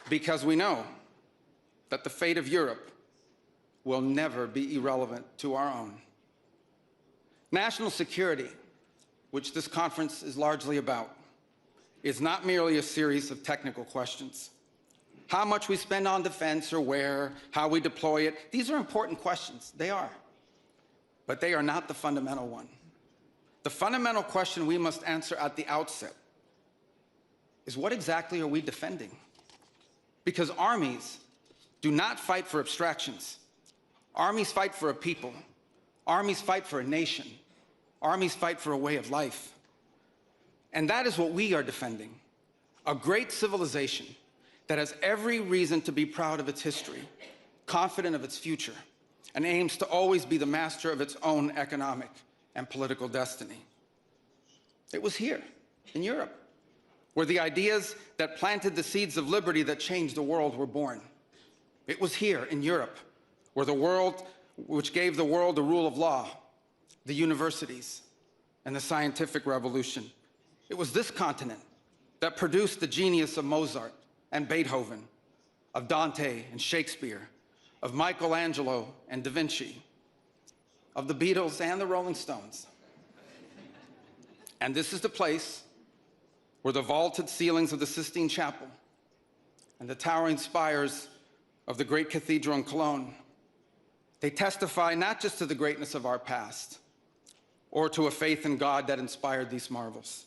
Because we know that the fate of Europe will never be irrelevant to our own. National security, which this conference is largely about, is not merely a series of technical questions. How much we spend on defense or where, how we deploy it, these are important questions. They are. But they are not the fundamental one. The fundamental question we must answer at the outset is, what exactly are we defending? Because armies do not fight for abstractions. Armies fight for a people. Armies fight for a nation. Armies fight for a way of life. And that is what we are defending, a great civilization that has every reason to be proud of its history, confident of its future, and aims to always be the master of its own economic and political destiny. It was here, in Europe, where the ideas that planted the seeds of liberty that changed the world were born. It was here, in Europe, which gave the world the rule of law, the universities, and the scientific revolution. It was this continent that produced the genius of Mozart and Beethoven, of Dante and Shakespeare, of Michelangelo and Da Vinci, of the Beatles and the Rolling Stones. And this is the place where the vaulted ceilings of the Sistine Chapel and the towering spires of the great cathedral in Cologne, they testify not just to the greatness of our past or to a faith in God that inspired these marvels.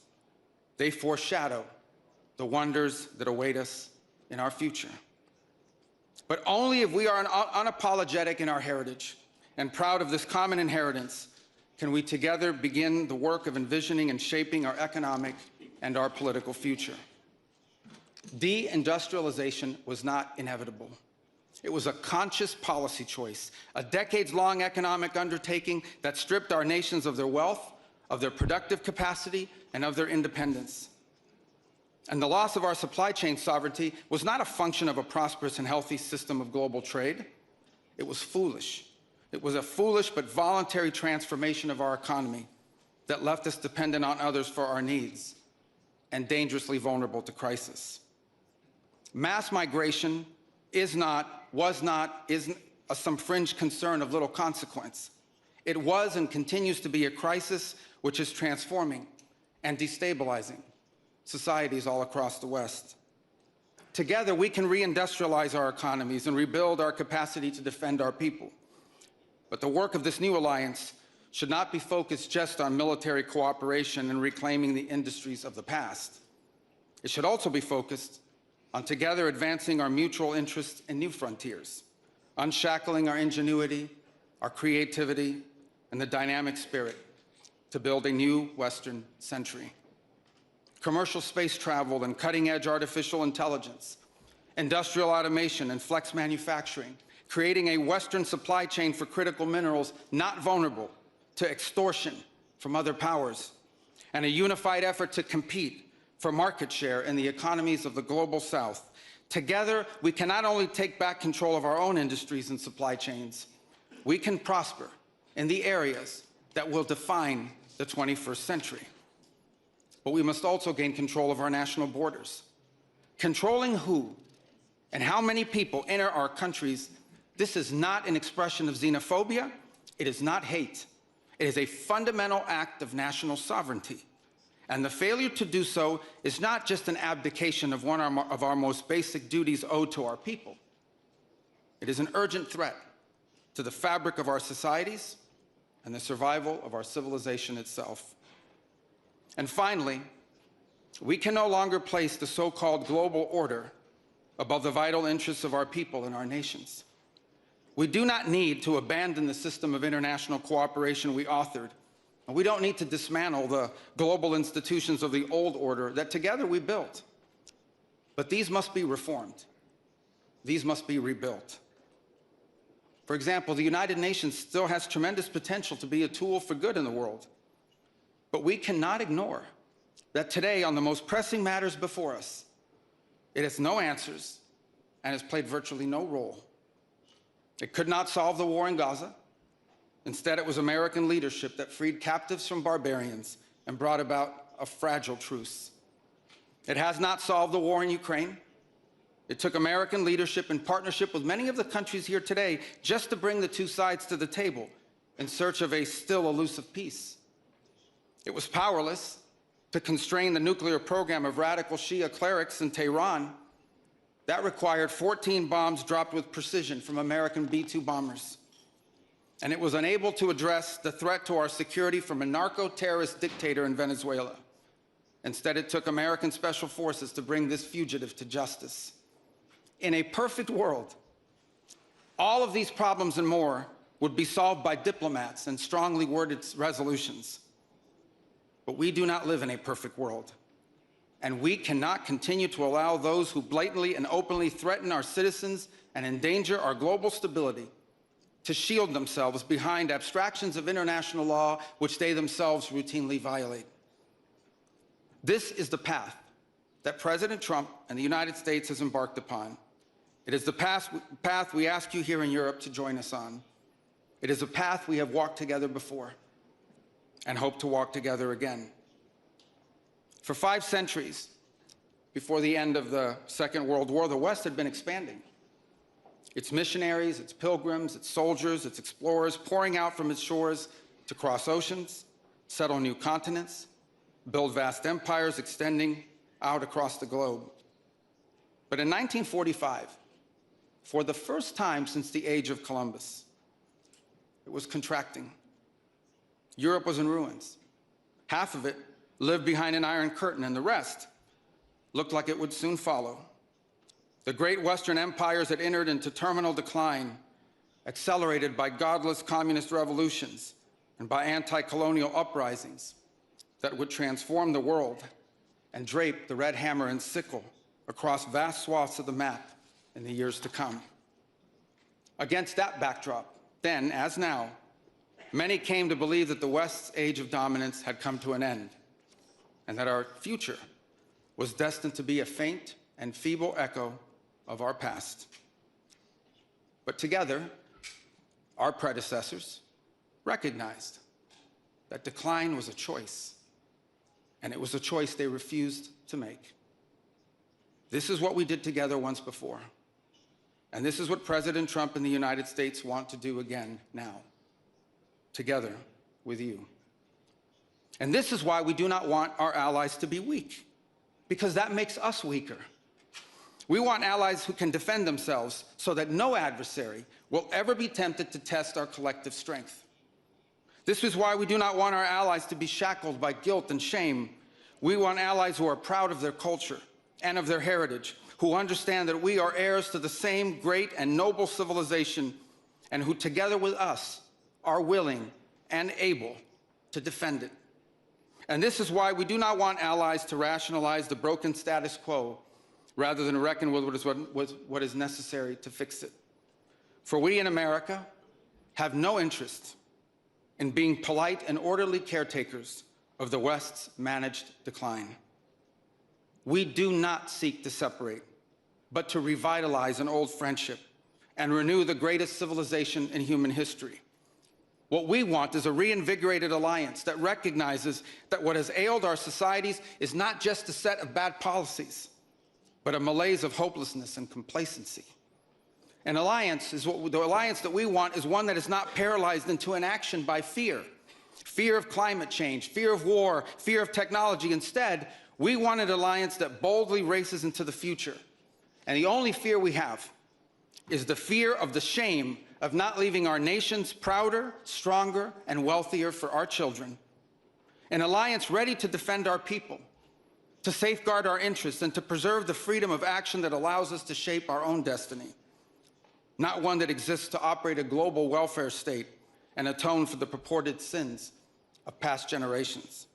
They foreshadow the wonders that await us in our future. But only if we are unapologetic in our heritage and proud of this common inheritance can we together begin the work of envisioning and shaping our economic and our political future. Deindustrialization was not inevitable. It was a conscious policy choice, a decades-long economic undertaking that stripped our nations of their wealth, of their productive capacity, and of their independence. And the loss of our supply chain sovereignty was not a function of a prosperous and healthy system of global trade. It was foolish. It was a foolish but voluntary transformation of our economy that left us dependent on others for our needs and dangerously vulnerable to crisis. Mass migration isn't some fringe concern of little consequence. It was and continues to be a crisis which is transforming and destabilizing societies all across the West. Together, we can reindustrialize our economies and rebuild our capacity to defend our people. But the work of this new alliance should not be focused just on military cooperation and reclaiming the industries of the past. It should also be focused on together advancing our mutual interests in new frontiers, unshackling our ingenuity, our creativity, and the dynamic spirit to build a new Western century. Commercial space travel and cutting-edge artificial intelligence, industrial automation and flex manufacturing, creating a Western supply chain for critical minerals not vulnerable to extortion from other powers, and a unified effort to compete for market share in the economies of the global South. Together, we can not only take back control of our own industries and supply chains, we can prosper in the areas that will define the 21st century. But we must also gain control of our national borders. Controlling who and how many people enter our countries, this is not an expression of xenophobia. It is not hate. It is a fundamental act of national sovereignty. And the failure to do so is not just an abdication of one of our most basic duties owed to our people. It is an urgent threat to the fabric of our societies and the survival of our civilization itself. And finally, we can no longer place the so-called global order above the vital interests of our people and our nations. We do not need to abandon the system of international cooperation we authored, and we don't need to dismantle the global institutions of the old order that together we built. But these must be reformed. These must be rebuilt. For example, the United Nations still has tremendous potential to be a tool for good in the world. But we cannot ignore that today, on the most pressing matters before us, it has no answers and has played virtually no role. It could not solve the war in Gaza. Instead, it was American leadership that freed captives from barbarians and brought about a fragile truce. It has not solved the war in Ukraine. It took American leadership in partnership with many of the countries here today just to bring the two sides to the table in search of a still elusive peace. It was powerless to constrain the nuclear program of radical Shia clerics in Tehran. That required 14 bombs dropped with precision from American B-2 bombers. And it was unable to address the threat to our security from a narco-terrorist dictator in Venezuela. Instead, it took American special forces to bring this fugitive to justice. In a perfect world, all of these problems and more would be solved by diplomats and strongly worded resolutions. But we do not live in a perfect world, and we cannot continue to allow those who blatantly and openly threaten our citizens and endanger our global stability to shield themselves behind abstractions of international law which they themselves routinely violate. This is the path that President Trump and the United States has embarked upon. It is the path we ask you here in Europe to join us on. It is a path we have walked together before and hope to walk together again. For 5 centuries, before the end of the Second World War, the West had been expanding. Its missionaries, its pilgrims, its soldiers, its explorers pouring out from its shores to cross oceans, settle new continents, build vast empires extending out across the globe. But in 1945, for the first time since the age of Columbus, it was contracting. Europe was in ruins. Half of it lived behind an iron curtain, and the rest looked like it would soon follow. The great Western empires had entered into terminal decline, accelerated by godless communist revolutions and by anti-colonial uprisings that would transform the world and drape the red hammer and sickle across vast swaths of the map in the years to come. Against that backdrop, then as now, many came to believe that the West's age of dominance had come to an end, and that our future was destined to be a faint and feeble echo of our past. But together, our predecessors recognized that decline was a choice, and it was a choice they refused to make. This is what we did together once before, and this is what President Trump and the United States want to do again now, together with you. And this is why we do not want our allies to be weak, because that makes us weaker. We want allies who can defend themselves so that no adversary will ever be tempted to test our collective strength. This is why we do not want our allies to be shackled by guilt and shame. We want allies who are proud of their culture and of their heritage, who understand that we are heirs to the same great and noble civilization, and who together with us are willing and able to defend it. And this is why we do not want allies to rationalize the broken status quo rather than reckon with what is necessary to fix it. For we in America have no interest in being polite and orderly caretakers of the West's managed decline. We do not seek to separate, but to revitalize an old friendship and renew the greatest civilization in human history. What we want is a reinvigorated alliance that recognizes that what has ailed our societies is not just a set of bad policies, but a malaise of hopelessness and complacency. An alliance is the alliance that we want is one that is not paralyzed into inaction by fear. Fear of climate change, fear of war, fear of technology. Instead, we want an alliance that boldly races into the future. And the only fear we have is the fear of the shame of not leaving our nations prouder, stronger, and wealthier for our children. An alliance ready to defend our people, to safeguard our interests, and to preserve the freedom of action that allows us to shape our own destiny. Not one that exists to operate a global welfare state and atone for the purported sins of past generations.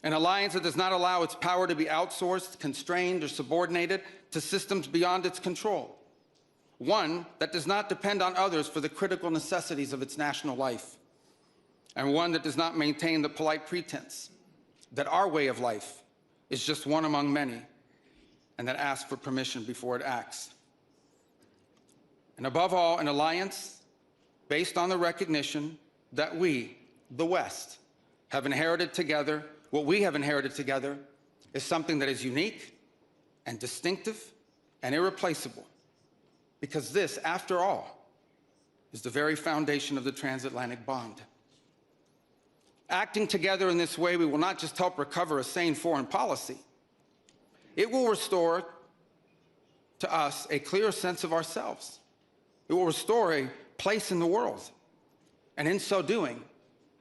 An alliance that does not allow its power to be outsourced, constrained, or subordinated to systems beyond its control. One that does not depend on others for the critical necessities of its national life. And one that does not maintain the polite pretense that our way of life is just one among many, and that asks for permission before it acts. And above all, an alliance based on the recognition that we, the West, have inherited together. What we have inherited together is something that is unique and distinctive and irreplaceable, because this, after all, is the very foundation of the transatlantic bond. Acting together in this way, we will not just help recover a sane foreign policy, it will restore to us a clearer sense of ourselves. It will restore a place in the world. And in so doing,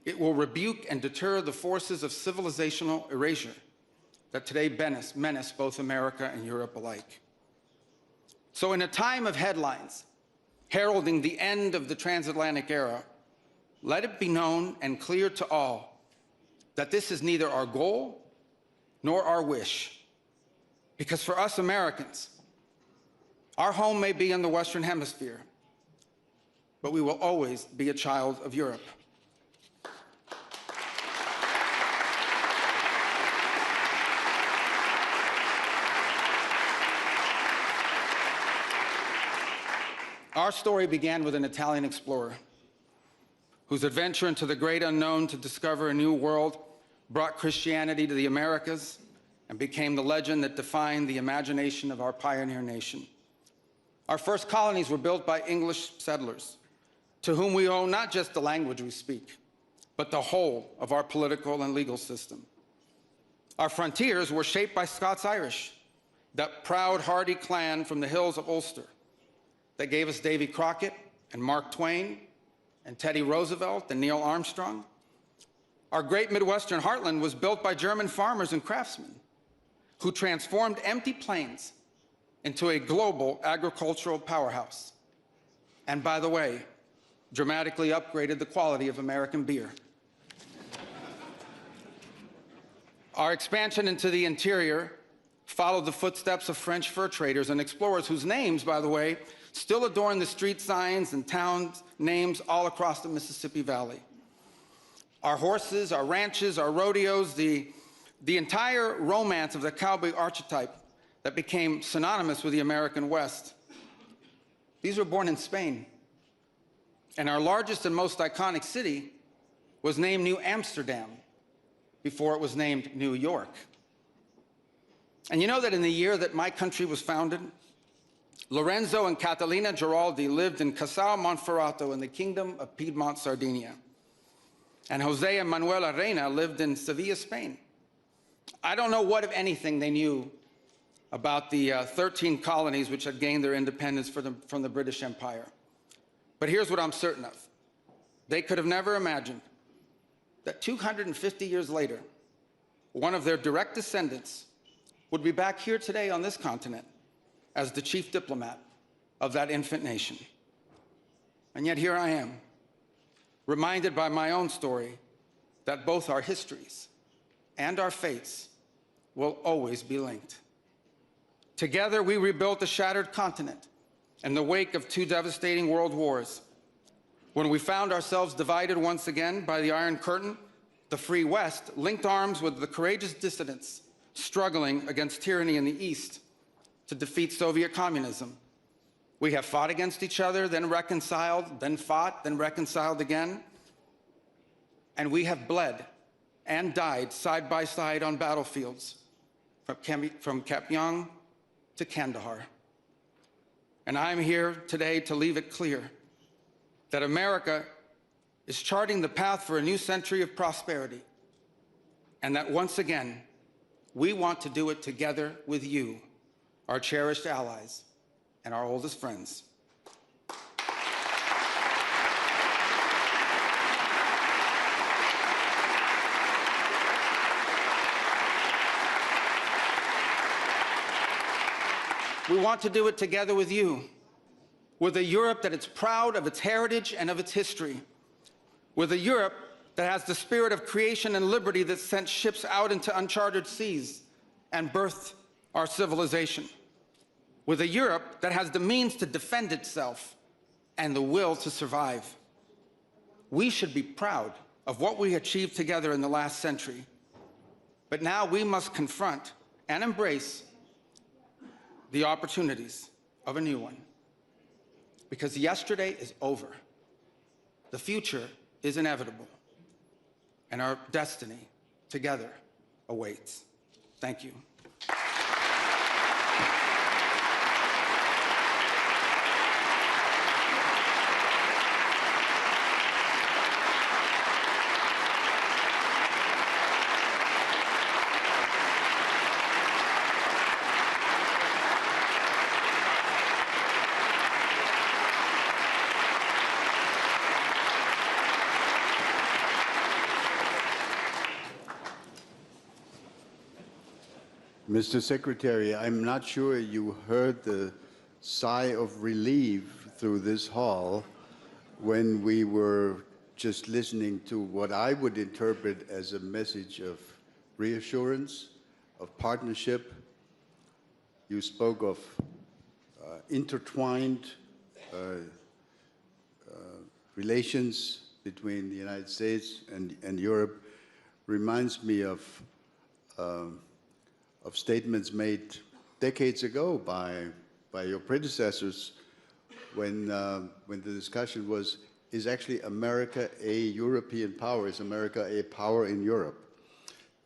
it will rebuke and deter the forces of civilizational erasure that today menace both America and Europe alike. So in a time of headlines heralding the end of the transatlantic era, let it be known and clear to all that this is neither our goal nor our wish. Because for us Americans, our home may be in the Western Hemisphere, but we will always be a child of Europe. Our story began with an Italian explorer whose adventure into the great unknown to discover a new world brought Christianity to the Americas and became the legend that defined the imagination of our pioneer nation. Our first colonies were built by English settlers, to whom we owe not just the language we speak, but the whole of our political and legal system. Our frontiers were shaped by Scots-Irish, that proud, hardy clan from the hills of Ulster that gave us Davy Crockett and Mark Twain and Teddy Roosevelt and Neil Armstrong. Our great Midwestern heartland was built by German farmers and craftsmen who transformed empty plains into a global agricultural powerhouse. And by the way, dramatically upgraded the quality of American beer. Our expansion into the interior followed the footsteps of French fur traders and explorers whose names, by the way, still adorn the street signs and town names all across the Mississippi Valley. Our horses, our ranches, our rodeos, the entire romance of the cowboy archetype that became synonymous with the American West. These were born in Spain. And our largest and most iconic city was named New Amsterdam before it was named New York. And you know that in the year that my country was founded, Lorenzo and Catalina Giraldi lived in Casal Monferrato in the Kingdom of Piedmont, Sardinia. And Jose and Manuela Reina lived in Sevilla, Spain. I don't know what, if anything, they knew about the 13 colonies which had gained their independence from the British Empire. But here's what I'm certain of. They could have never imagined that 250 years later, one of their direct descendants would be back here today on this continent as the chief diplomat of that infant nation. And yet here I am, reminded by my own story that both our histories and our fates will always be linked. Together, we rebuilt a shattered continent in the wake of 2 devastating world wars. When we found ourselves divided once again by the Iron Curtain, the Free West linked arms with the courageous dissidents struggling against tyranny in the East to defeat Soviet communism. We have fought against each other, then reconciled, then fought, then reconciled again. And we have bled and died side by side on battlefields from Kapyong to Kandahar. And I'm here today to leave it clear that America is charting the path for a new century of prosperity, and that once again, we want to do it together with you, our cherished allies and our oldest friends. We want to do it together with you, with a Europe that is proud of its heritage and of its history, with a Europe that has the spirit of creation and liberty that sent ships out into uncharted seas and birthed our civilization, with a Europe that has the means to defend itself and the will to survive. We should be proud of what we achieved together in the last century, but now we must confront and embrace the opportunities of a new one. Because yesterday is over. The future is inevitable. And our destiny together awaits. Thank you. Mr. Secretary, I'm not sure you heard the sigh of relief through this hall when we were just listening to what I would interpret as a message of reassurance, of partnership. You spoke of intertwined relations between the United States and Europe. Reminds me of statements made decades ago by your predecessors when the discussion was, is actually America a European power? Is America a power in Europe?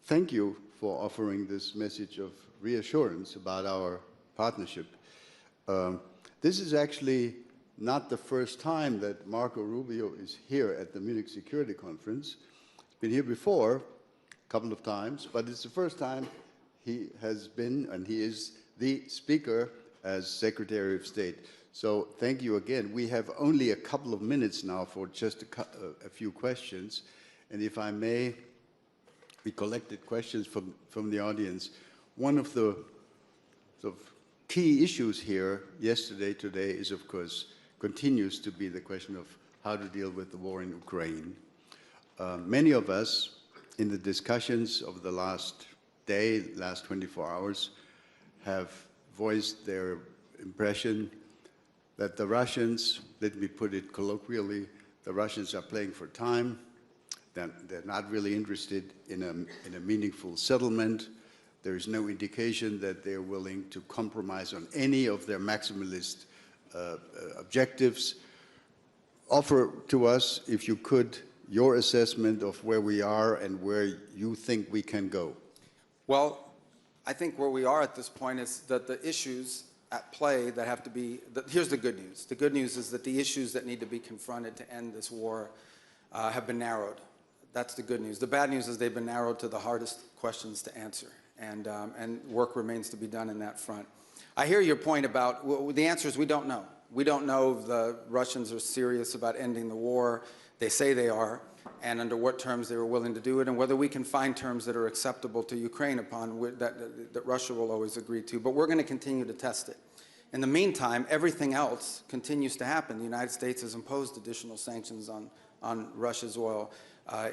Thank you for offering this message of reassurance about our partnership. This is actually not the first time that Marco Rubio is here at the Munich Security Conference. He's been here before, a couple of times, but it's the first time he has been, and he is the speaker as Secretary of State. So thank you again. We have only a couple of minutes now for just a few questions. And if I may, we collected questions from the audience. One of the sort of key issues here yesterday, today, is of course, continues to be the question of how to deal with the war in Ukraine. Many of us in the discussions of the last day, last 24 hours, have voiced their impression that the Russians, let me put it colloquially, the Russians are playing for time. They're not really interested in a meaningful settlement. There is no indication that they're willing to compromise on any of their maximalist objectives. Offer to us, if you could, your assessment of where we are and where you think we can go. Well, I think where we are at this point is that the issues at play that have to be, here's the good news. The good news is that the issues that need to be confronted to end this war have been narrowed. That's the good news. The bad news is they've been narrowed to the hardest questions to answer, and work remains to be done in that front. I hear your point about, well, the answer is we don't know. We don't know if the Russians are serious about ending the war. They say they are, and under what terms they were willing to do it, and whether we can find terms that are acceptable to Ukraine upon that Russia will always agree to. But we're going to continue to test it. In the meantime, everything else continues to happen. The United States has imposed additional sanctions on Russia's oil.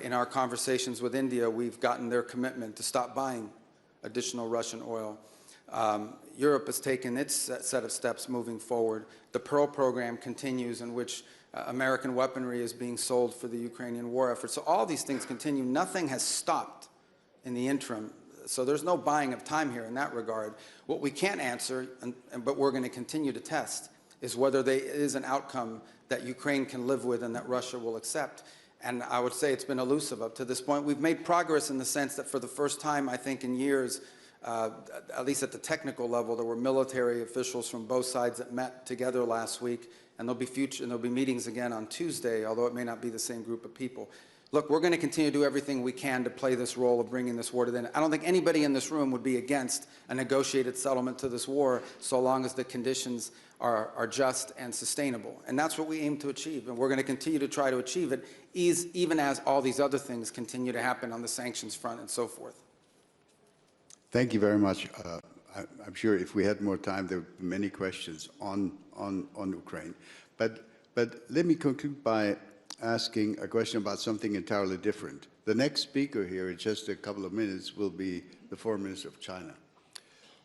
In our conversations with India, we've gotten their commitment to stop buying additional Russian oil. Europe has taken its set of steps moving forward. The Pearl program continues, in which American weaponry is being sold for the Ukrainian war effort. So all these things continue. Nothing has stopped in the interim. So there's no buying of time here in that regard. What we can't answer, but we're going to continue to test, is whether there is an outcome that Ukraine can live with and that Russia will accept. And I would say it's been elusive up to this point. We've made progress in the sense that for the first time, I think, in years, at least at the technical level, there were military officials from both sides that met together last week. And there'll be meetings again on Tuesday, although it may not be the same group of people. Look, we're going to continue to do everything we can to play this role of bringing this war to the end. I don't think anybody in this room would be against a negotiated settlement to this war, so long as the conditions are just and sustainable. And that's what we aim to achieve. And we're going to continue to try to achieve it, even as all these other things continue to happen on the sanctions front and so forth. Thank you very much. I'm sure if we had more time, there would be many questions on Ukraine. But let me conclude by asking a question about something entirely different. The next speaker here in just a couple of minutes will be the Foreign Minister of China.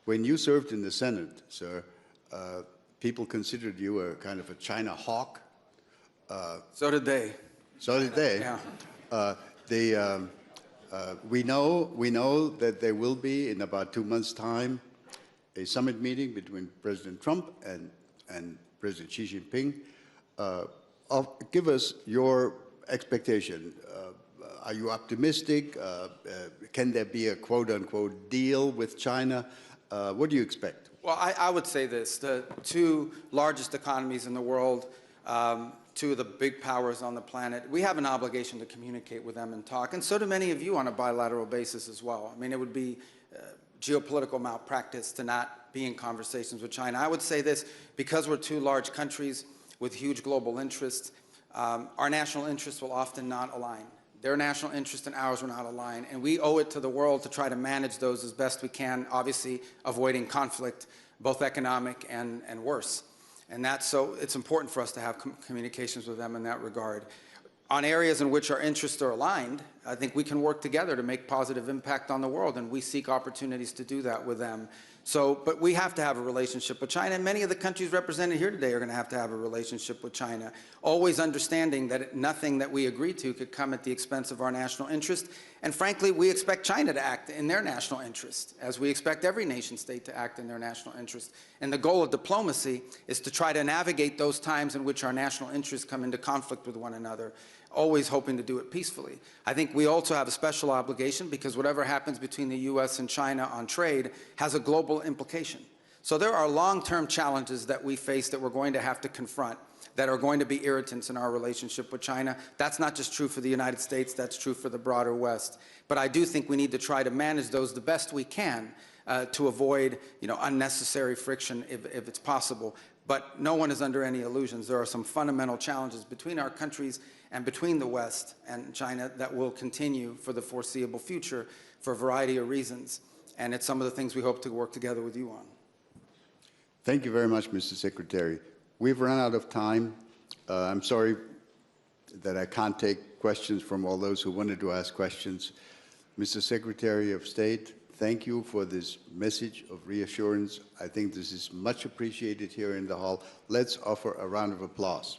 When you served in the Senate, sir, people considered you a kind of a China hawk. So did they. So did they. Yeah. We know that there will be, in about 2 months' time, a summit meeting between President Trump and President Xi Jinping. Give us your expectation. Are you optimistic? Can there be a quote-unquote deal with China? What do you expect? Well, I would say this. The two largest economies in the world, two of the big powers on the planet, we have an obligation to communicate with them and talk, and so do many of you on a bilateral basis as well. I mean, it would be geopolitical malpractice to not be in conversations with China. I would say this, because we're two large countries with huge global interests, our national interests will often not align. Their national interest and ours were not aligned, and we owe it to the world to try to manage those as best we can, obviously avoiding conflict, both economic and worse. And so it's important for us to have communications with them in that regard. On areas in which our interests are aligned, I think we can work together to make positive impact on the world, and we seek opportunities to do that with them. But we have to have a relationship with China, and many of the countries represented here today are going to have a relationship with China, always understanding that nothing that we agree to could come at the expense of our national interest. And frankly, we expect China to act in their national interest, as we expect every nation state to act in their national interest. And the goal of diplomacy is to try to navigate those times in which our national interests come into conflict with one another, always hoping to do it peacefully. I think we also have a special obligation because whatever happens between the U.S. and China on trade has a global implication. So there are long-term challenges that we face that we're going to have to confront that are going to be irritants in our relationship with China. That's not just true for the United States, that's true for the broader West. But I do think we need to try to manage those the best we can to avoid, unnecessary friction if it's possible. But no one is under any illusions. There are some fundamental challenges between our countries and between the West and China that will continue for the foreseeable future for a variety of reasons. And it's some of the things we hope to work together with you on. Thank you very much, Mr. Secretary. We've run out of time. I'm sorry that I can't take questions from all those who wanted to ask questions. Mr. Secretary of State, thank you for this message of reassurance. I think this is much appreciated here in the hall. Let's offer a round of applause.